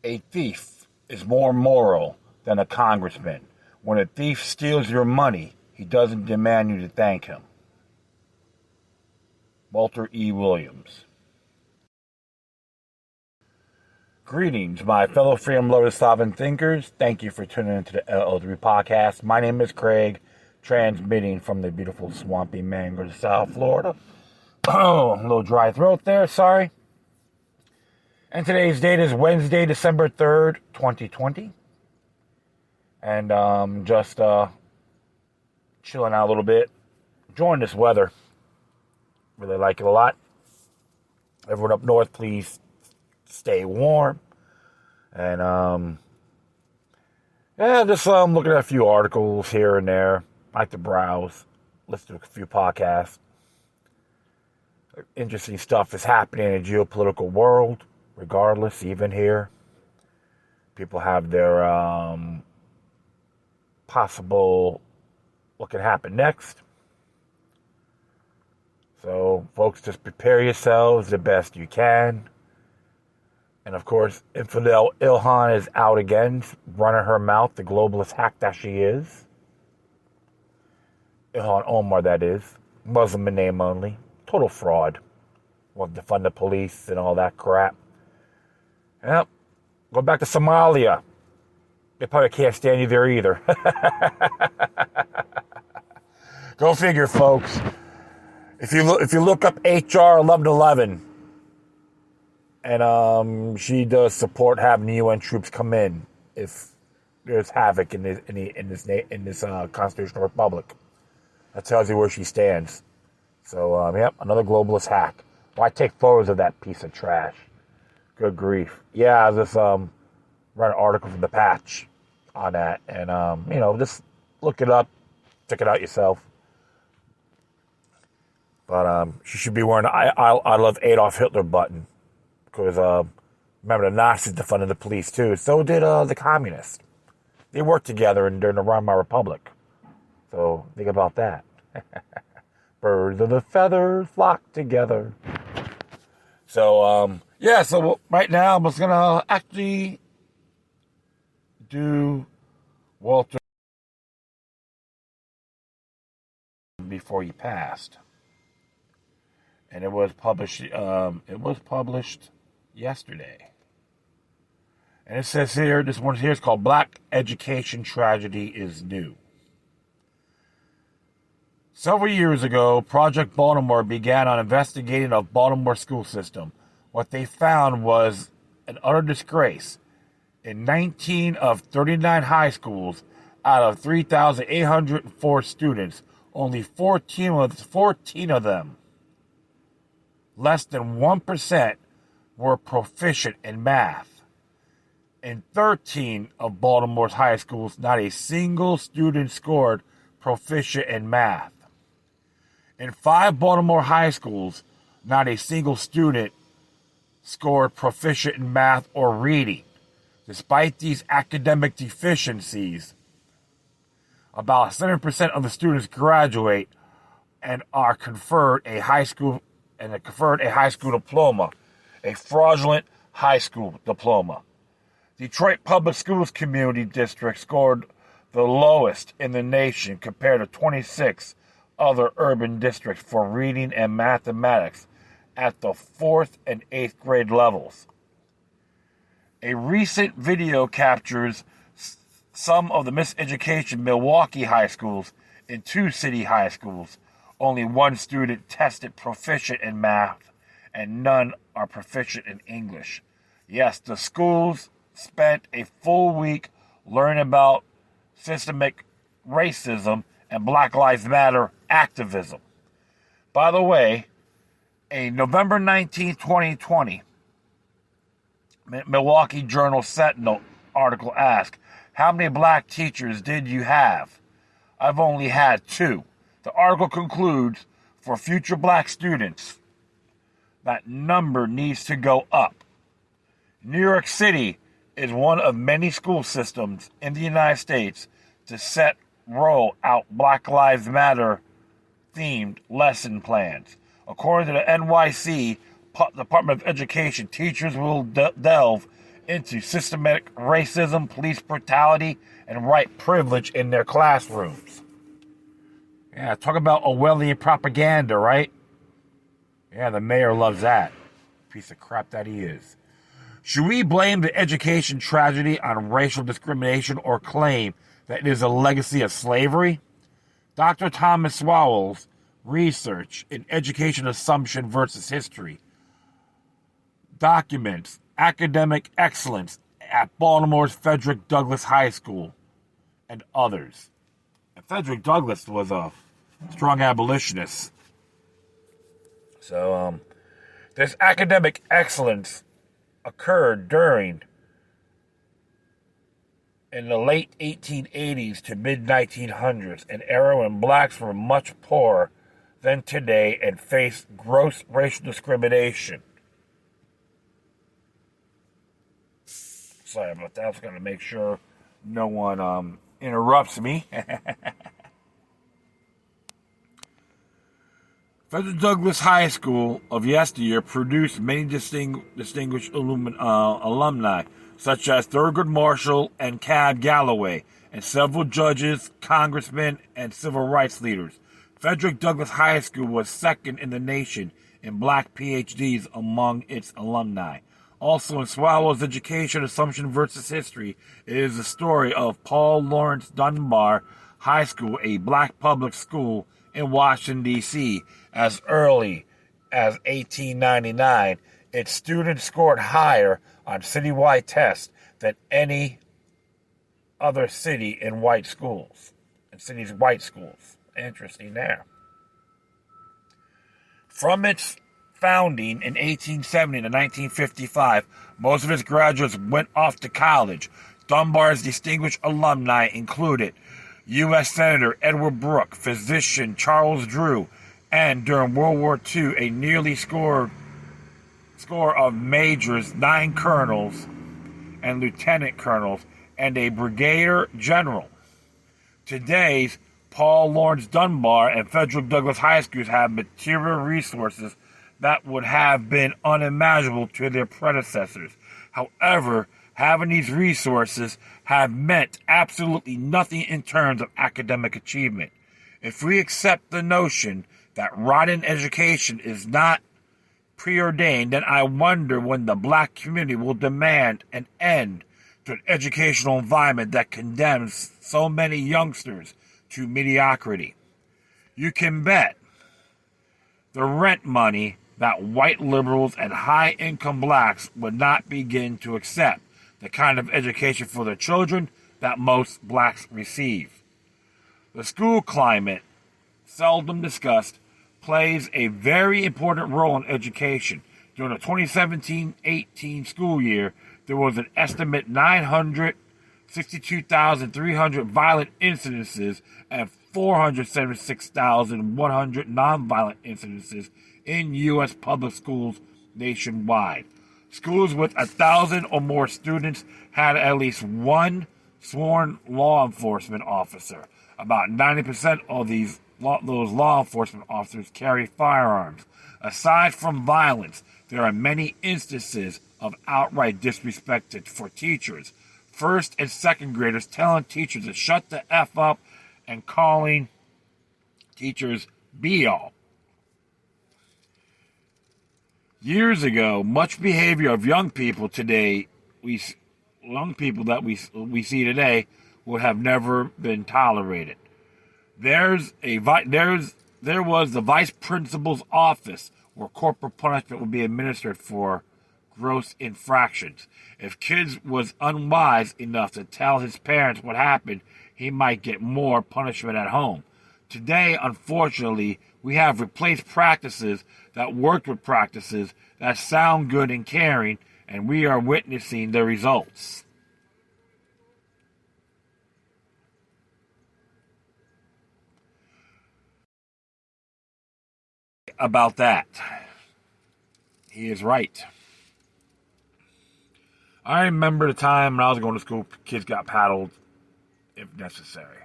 A thief is more moral than a congressman. When a thief steals your money, he doesn't demand you to thank him. Walter E. Williams. Greetings, my fellow freedom-loving sovereign thinkers. Thank you for tuning into the LL3 podcast. My name is Craig, transmitting from the beautiful swampy mangroves of South Florida. Oh, a little dry throat there, sorry. And today's date is Wednesday, December 3rd, 2020. And just chilling out a little bit, enjoying this weather. Really like it a lot. Everyone up north, please stay warm. And just looking at a few articles here and there. I like to browse, listen to a few podcasts. Interesting stuff is happening in the geopolitical world, regardless, even here. People have their possible what can happen next. So, folks, just prepare yourselves the best you can. And, of course, Infidel Ilhan is out again, running her mouth, the globalist hack that she is. Ilhan Omar, that is. Muslim in name only. Total fraud. Want to defund the police and all that crap. Yep. Go back to Somalia. They probably can't stand you there either. Go figure, folks. If you look up HR 1111, and she does support having the UN troops come in if there's havoc in this constitutional republic. That tells you where she stands. So, yep, another globalist hack. Why take photos of that piece of trash? Good grief. Yeah, I was just read an article from The Patch on that, and just look it up, check it out yourself. But she should be wearing the I love Adolf Hitler button, because remember the Nazis defunded the police too. So did the communists. They worked together during the Weimar Republic. So think about that. Birds of the feathers flock together. So so right now I'm just gonna actually do Walter before he passed. And it was published yesterday. And it says here, this one here is called Black Education Tragedy is New. Several years ago, Project Baltimore began on investigating the Baltimore school system. What they found was an utter disgrace. In 19 of 39 high schools, out of 3,804 students, only 14 of them, less than 1%, were proficient in math. In 13 of Baltimore's high schools, not a single student scored proficient in math. In 5 Baltimore high schools, not a single student scored proficient in math or reading. Despite these academic deficiencies, about 7% of the students graduate and are conferred a high school diploma, a fraudulent high school diploma. Detroit Public Schools Community District scored the lowest in the nation compared to 26 other urban districts for reading and mathematics at the 4th and 8th grade levels. A recent video captures some of the miseducation Milwaukee high schools and 2 city high schools. Only 1 student tested proficient in math, and none are proficient in English. Yes, the schools spent a full week learning about systemic racism and Black Lives Matter activism. By the way, a November 19, 2020, Milwaukee Journal Sentinel article asked, "How many black teachers did you have?" "I've only had 2. The article concludes, for future black students, that number needs to go up. New York City is one of many school systems in the United States to roll out Black Lives Matter themed lesson plans. According to the NYC Department of Education, teachers will delve into systematic racism, police brutality, and white privilege in their classrooms. Yeah, talk about Orwellian propaganda, right? Yeah, the mayor loves that. Piece of crap that he is. Should we blame the education tragedy on racial discrimination or claim that it is a legacy of slavery? Dr. Thomas Sowell's research in education assumption versus history documents academic excellence at Baltimore's Frederick Douglass High School and others. And Frederick Douglass was a strong abolitionist. So, this academic excellence occurred in the late 1880s to mid-1900s, an era when blacks were much poorer than today and faced gross racial discrimination. Sorry about that. I was going to make sure no one interrupts me. Frederick Douglass High School of yesteryear produced many distinguished alumni, such as Thurgood Marshall and Cab Galloway, and several judges, congressmen, and civil rights leaders. Frederick Douglass High School was second in the nation in black PhDs among its alumni. Also in Swallow's Education Assumption versus History is the story of Paul Laurence Dunbar High School, a black public school in Washington, D.C. As early as 1899, its students scored higher on citywide tests than any other city in white schools. Interesting there. From its founding in 1870 to 1955, most of its graduates went off to college. Dunbar's distinguished alumni included U.S. Senator Edward Brooke, physician Charles Drew, and during World War II, a nearly score of majors, 9 colonels and lieutenant colonels, and a brigadier general. Today's Paul Laurence Dunbar and Frederick Douglass High Schools have material resources that would have been unimaginable to their predecessors. However, having these resources have meant absolutely nothing in terms of academic achievement. If we accept the notion that rotten education is not preordained, then I wonder when the black community will demand an end to an educational environment that condemns so many youngsters to mediocrity. You can bet the rent money that white liberals and high-income blacks would not begin to accept the kind of education for their children that most blacks receive. The school climate, seldom discussed, plays a very important role in education. During the 2017-18 school year, there was an estimate 962,300 violent incidences and 476,100 nonviolent incidences in U.S. public schools nationwide. Schools with 1,000 or more students had at least one sworn law enforcement officer. About 90% of those law enforcement officers carry firearms. Aside from violence, there are many instances of outright disrespect for teachers. First and second graders telling teachers to shut the F up and calling teachers be-all. Years ago, much behavior of young people that we see today would have never been tolerated. There was the vice principal's office where corporal punishment would be administered for gross infractions. If kids was unwise enough to tell his parents what happened, he might get more punishment at home. Today, unfortunately, we have replaced practices that worked with practices that sound good and caring, and we are witnessing the results. About that. He is right. I remember the time when I was going to school, kids got paddled if necessary.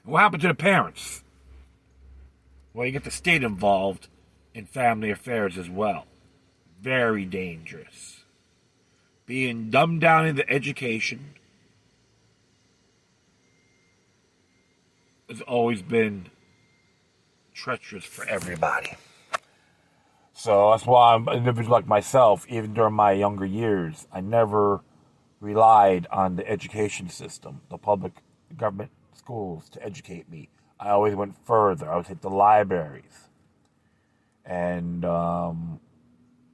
What happened to the parents? Well, you get the state involved, in family affairs as well. Very dangerous. Being dumbed down into education has always been treacherous for everybody. So that's why I'm an individual like myself, even during my younger years, I never relied on the education system, the public government schools, to educate me. I always went further. I would hit the libraries. And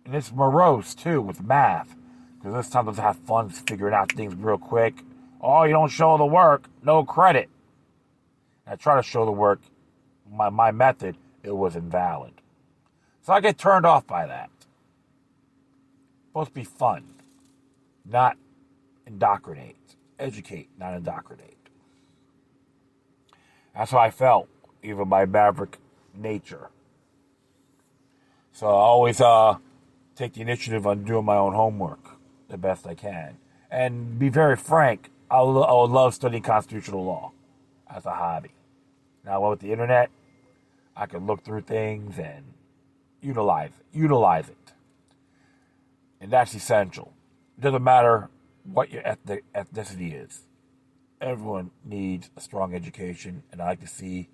it's morose, too, with math. Because this time doesn't have fun figuring out things real quick. Oh, you don't show the work, no credit. And I try to show the work, my method, it was invalid. So I get turned off by that. It's supposed to be fun, not indoctrinate. Educate, not indoctrinate. That's how I felt, even my maverick nature. So I always take the initiative on doing my own homework the best I can. And be very frank, I would love studying constitutional law as a hobby. Now with the internet, I can look through things and utilize it. And that's essential. It doesn't matter what your ethnicity is. Everyone needs a strong education, and I like to see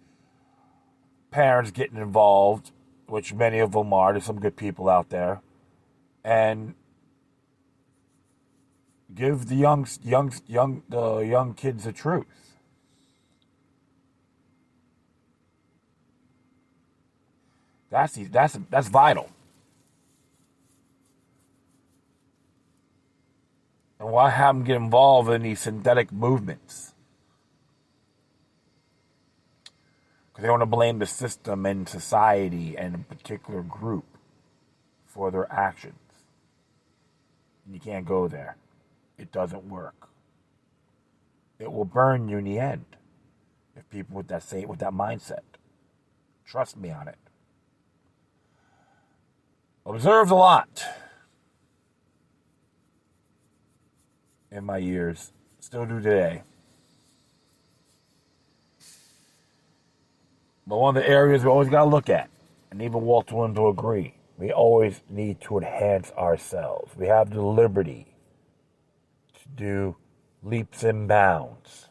parents getting involved, which many of them are. There's some good people out there, and give the young kids the truth. That's vital. And why have them get involved in these synthetic movements? Because they want to blame the system and society and a particular group for their actions. And you can't go there. It doesn't work. It will burn you in the end if people with that mindset. Trust me on it. Observed a lot in my years. Still do today. But one of the areas we always got to look at, and even Walter Williams will agree, we always need to enhance ourselves. We have the liberty to do leaps and bounds.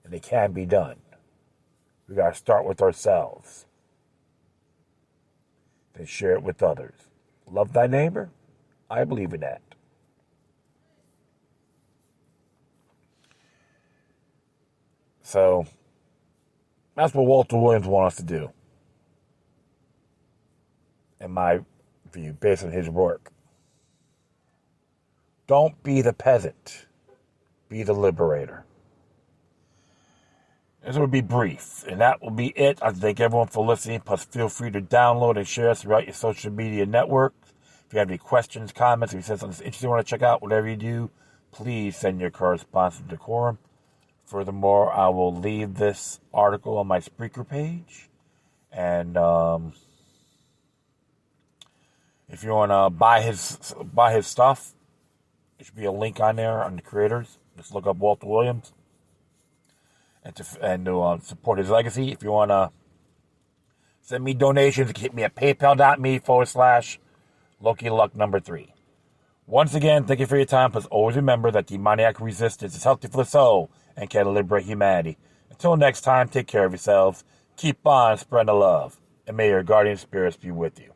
And they can be done. We got to start with ourselves. Then share it with others. Love thy neighbor? I believe in that. So, that's what Walter Williams wants us to do. In my view, based on his work. Don't be the peasant. Be the liberator. This will be brief, and that will be it. I thank everyone for listening. Plus, feel free to download and share us throughout your social media networks. If you have any questions, comments, if you said something interesting you want to check out, whatever you do, please send your correspondence to Decorum. Furthermore, I will leave this article on my Spreaker page. And if you want to buy his stuff, there should be a link on there on the creators. Just look up Walter Williams and to support his legacy. If you want to send me donations, hit me at paypal.me/LokiLuck3. Once again, thank you for your time. Please always remember that demoniac resistance is healthy for the soul and can liberate humanity. Until next time, take care of yourselves. Keep on spreading the love. And may your guardian spirits be with you.